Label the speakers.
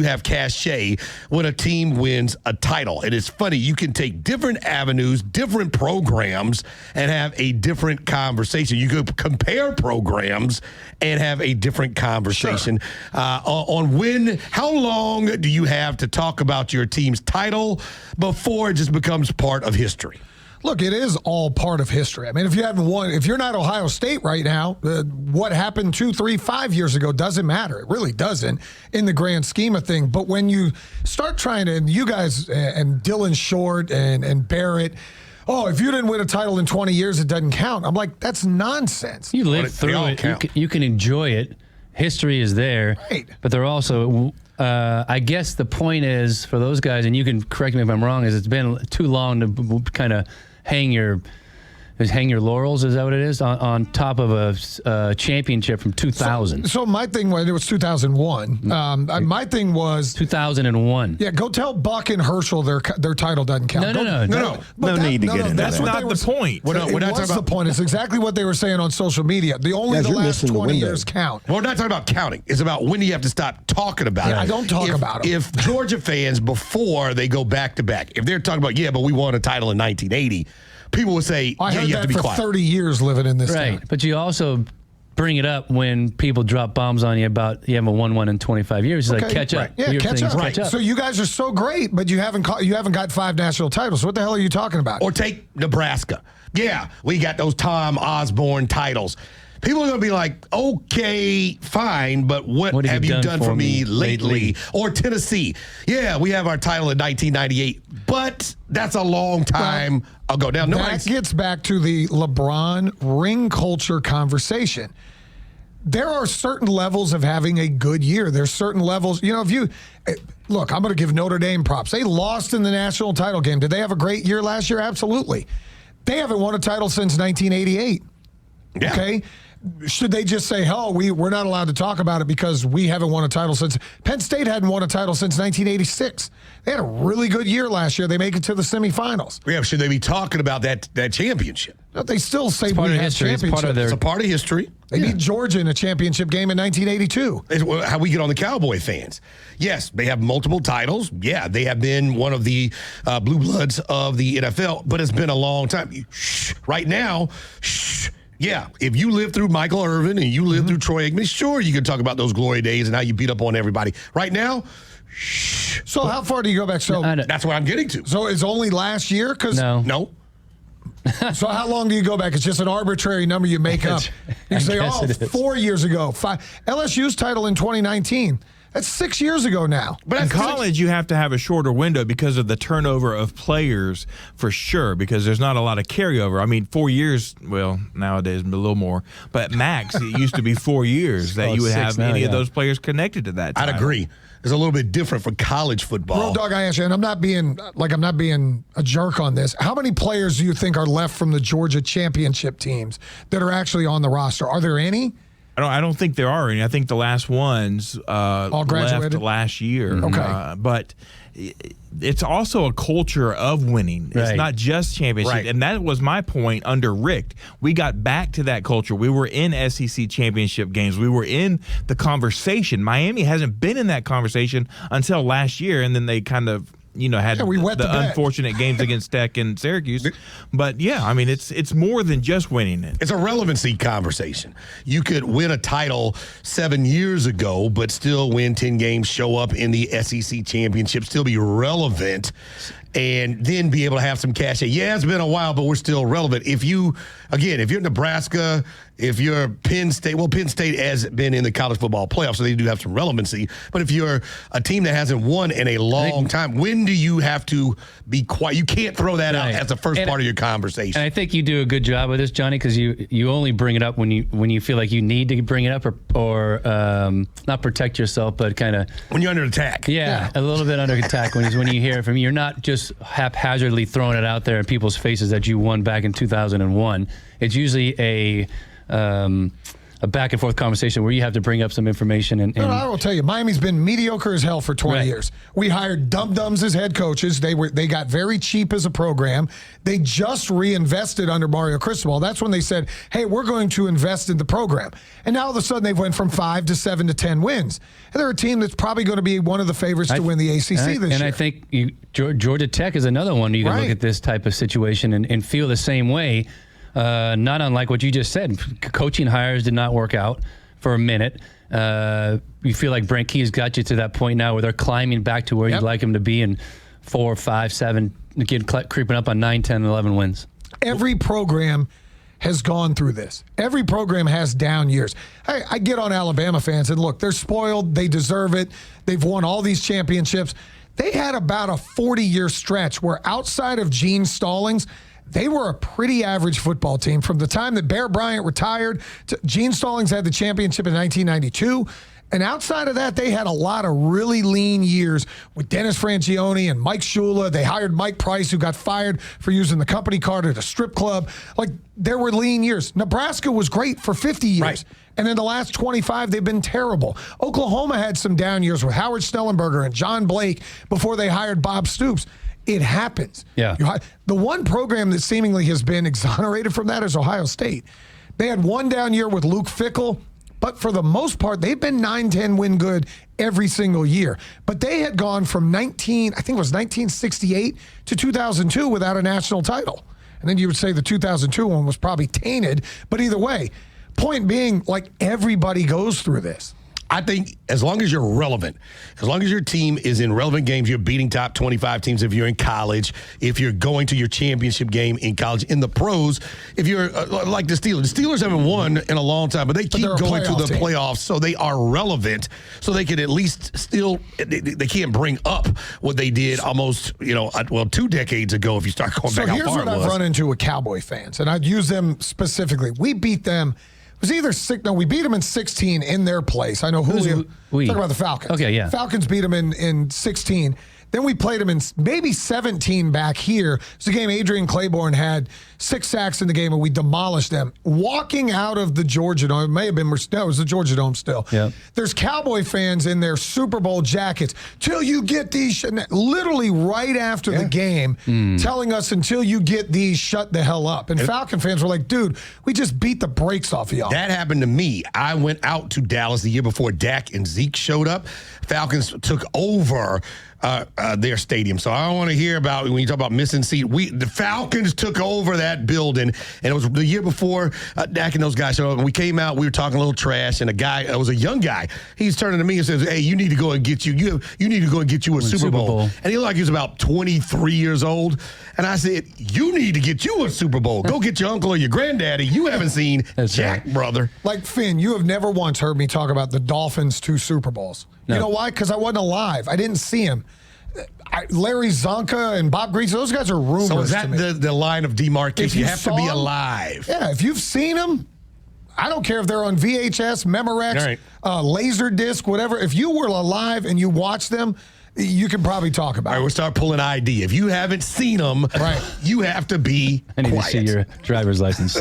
Speaker 1: have cachet when a team wins a title. And it's funny, you can take different avenues, different programs, and have a different conversation. You could compare programs and have a different conversation on how long do you have to talk about your team's title before it just becomes part of history?
Speaker 2: Look, it is all part of history. I mean, if you're not Ohio State right now, what happened 2, 3, 5 years ago doesn't matter. It really doesn't in the grand scheme of things. But when you start trying to, you guys and Dylan Short and Barrett, if you didn't win a title in 20 years, it doesn't count. I'm like, that's nonsense.
Speaker 3: You live through it. You can enjoy it. History is there.
Speaker 2: Right.
Speaker 3: But they're also, I guess the point is, for those guys, and you can correct me if I'm wrong, is it's been too long to kind of hang your laurels, is that what it is, on top of a championship from 2000.
Speaker 2: So my thing was, it was 2001. My thing was
Speaker 3: 2001.
Speaker 2: Yeah, go tell Buck and Herschel their title doesn't count.
Speaker 4: No need to get into that.
Speaker 5: That's not the point.
Speaker 2: We're not talking about the point. It's exactly what they were saying on social media. The last 20 years count.
Speaker 1: Well, we're not talking about counting. It's about when do you have to stop talking about it.
Speaker 2: I don't talk about it.
Speaker 1: If Georgia fans, before they go back to back, if they're talking about, but we won a title in 1980, people would say,
Speaker 2: I heard
Speaker 1: you have
Speaker 2: that
Speaker 1: to be
Speaker 2: for
Speaker 1: quiet.
Speaker 2: 30 years living in this town.
Speaker 3: Right, but you also bring it up when people drop bombs on you about you haven't won one in 25 years. It's like, catch up.
Speaker 2: Yeah, catch up.
Speaker 3: Catch up.
Speaker 2: So you guys are so great, but you haven't got 5 national titles. What the hell are you talking about?
Speaker 1: Or take Nebraska. Yeah, we got those Tom Osborne titles. People are going to be like, okay, fine, but what have you done for me lately? Or Tennessee. Yeah, we have our title in 1998, but that's a long time ago. Now,
Speaker 2: that gets back to the LeBron ring culture conversation. There are certain levels of having a good year. There's certain levels. If you look, I'm going to give Notre Dame props. They lost in the national title game. Did they have a great year last year? Absolutely. They haven't won a title since 1988.
Speaker 1: Yeah.
Speaker 2: Okay. Should they just say, we're not allowed to talk about it because we haven't won a title since Penn State hadn't won a title since 1986. They had a really good year last year. They make it to the semifinals.
Speaker 1: Yeah, should they be talking about that championship?
Speaker 2: No, they still say
Speaker 3: we have
Speaker 2: championships.
Speaker 1: It's a part of history.
Speaker 2: They beat Georgia in a championship game in 1982.
Speaker 1: It's how we get on the Cowboy fans. Yes, they have multiple titles. Yeah, they have been one of the blue bloods of the NFL, but it's been a long time. Right now, yeah, if you lived through Michael Irvin and you lived through Troy Aikman, sure, you can talk about those glory days and how you beat up on everybody. Right now,
Speaker 2: So how far do you go back? So
Speaker 1: that's what I'm getting to.
Speaker 2: So it's only last year?
Speaker 1: No.
Speaker 2: So how long do you go back? It's just an arbitrary number you make up. You say, 4 years ago. LSU's title in 2019. That's 6 years ago now.
Speaker 5: But in college, you have to have a shorter window because of the turnover of players, for sure, because there's not a lot of carryover. I mean, 4 years, well, nowadays a little more, but max, it used to be 4 years that you would have any of those players connected to that time.
Speaker 1: I'd agree. It's a little bit different for college football.
Speaker 2: Road Dog, I ask you, and I'm not being a jerk on this. How many players do you think are left from the Georgia championship teams that are actually on the roster? Are there any?
Speaker 5: I don't think there are any. I think the last ones
Speaker 2: all graduated
Speaker 5: left last year.
Speaker 2: Okay.
Speaker 5: But it's also a culture of winning. It's not just championship.
Speaker 1: Right.
Speaker 5: And that was my point under Rick. We got back to that culture. We were in SEC championship games. We were in the conversation. Miami hasn't been in that conversation until last year, and then they kind of had the unfortunate games against Tech and Syracuse. But, I mean, it's more than just winning it.
Speaker 1: It's a relevancy conversation. You could win a title 7 years ago, but still win 10 games, show up in the SEC championship, still be relevant, and then be able to have some cachet. Yeah, it's been a while, but we're still relevant. If you're Nebraska, if you're Penn State, Penn State has been in the college football playoffs, so they do have some relevancy. But if you're a team that hasn't won in a long time, when do you have to be quiet? You can't throw that out as the first part of your conversation.
Speaker 3: And I think you do a good job of this, Johnny, because you only bring it up when you feel like you need to bring it up or not protect yourself, but kind of
Speaker 1: when you're under attack.
Speaker 3: Yeah, a little bit under attack when you hear it from you. You're not just haphazardly throwing it out there in people's faces that you won back in 2001. It's usually a a back and forth conversation where you have to bring up some information. And
Speaker 2: I will tell you, Miami's been mediocre as hell for 20 years. We hired dum-dums as head coaches. They got very cheap as a program. They just reinvested under Mario Cristobal. That's when they said, hey, we're going to invest in the program. And now all of a sudden they went from 5 to 7 to 10 wins. And they're a team that's probably going to be one of the favorites to win the ACC this year.
Speaker 3: And I think Georgia Tech is another one. You can look at this type of situation and feel the same way. Not unlike what you just said. Coaching hires did not work out for a minute. You feel like Brent Key's got you to that point now where they're climbing back to where you'd like them to be in 4, 5, 7, again, creeping up on 9, 10, 11 wins.
Speaker 2: Every program has gone through this. Every program has down years. I get on Alabama fans, and look, they're spoiled. They deserve it. They've won all these championships. They had about a 40-year stretch where outside of Gene Stallings, they were a pretty average football team. From the time that Bear Bryant retired, Gene Stallings had the championship in 1992. And outside of that, they had a lot of really lean years with Dennis Franchione and Mike Shula. They hired Mike Price, who got fired for using the company card at a strip club. Like, there were lean years. Nebraska was great for 50 years.
Speaker 1: Right.
Speaker 2: And in the last 25, they've been terrible. Oklahoma had some down years with Howard Snellenberger and John Blake before they hired Bob Stoops. It happens.
Speaker 3: Yeah.
Speaker 2: The one program that seemingly has been exonerated from that is Ohio State. They had one down year with Luke Fickell, but for the most part, they've been 9-10 win good every single year. But they had gone from 1968 to 2002 without a national title. And then you would say the 2002 one was probably tainted. But either way, point being, like, everybody goes through this.
Speaker 1: I think as long as you're relevant, as long as your team is in relevant games, you're beating top 25 teams if you're in college, if you're going to your championship game in college, in the pros, if you're like the Steelers. The Steelers haven't won in a long time, but they keep going to the playoffs, so they are relevant, so they can at least still, they can't bring up what they did almost, 2 decades ago if you start going back how far it was.
Speaker 2: So here's what I've run into with Cowboy fans, and I'd use them specifically. We beat them. It was either we beat them in 16 in their place. I know Julio. Talk about the Falcons.
Speaker 3: Okay, yeah.
Speaker 2: Falcons beat them in 16. Then we played them in maybe 17 back here. It's a game Adrian Claiborne had 6 sacks in the game, and we demolished them. Walking out of the Georgia Dome, it may have been, no, it was the Georgia Dome still.
Speaker 3: Yep.
Speaker 2: There's Cowboy fans in their Super Bowl jackets, till you get these, literally right after the game, telling us until you get these, shut the hell up. And Falcon fans were like, dude, we just beat the brakes off of y'all.
Speaker 1: That happened to me. I went out to Dallas the year before Dak and Zeke showed up. Falcons took over their stadium. So I don't want to hear about when you talk about missing seat. The Falcons took over that building, and it was the year before Dak and those guys showed up. And we came out, we were talking a little trash, and a guy, it was a young guy. He's turning to me and says, "Hey, you need to go and get you need to go and get you a Super Bowl." And he looked like he was about 23 years old. And I said, "You need to get you a Super Bowl. Go get your uncle or your granddaddy. You haven't seen Jack, brother."
Speaker 2: Like, Finn, you have never once heard me talk about the Dolphins' 2 Super Bowls. No. You know why? Because I wasn't alive. I didn't see him. Larry Zonka and Bob Grease, those guys are rumors.
Speaker 1: So is that the line of demarcation? You have to be alive.
Speaker 2: Yeah, if you've seen them, I don't care if they're on VHS, Memorex, Laserdisc, whatever. If you were alive and you watched them, you can probably talk about it.
Speaker 1: All right, we'll start pulling ID. If you haven't seen them, you have to be
Speaker 3: I need
Speaker 1: quiet.
Speaker 3: to see your driver's license.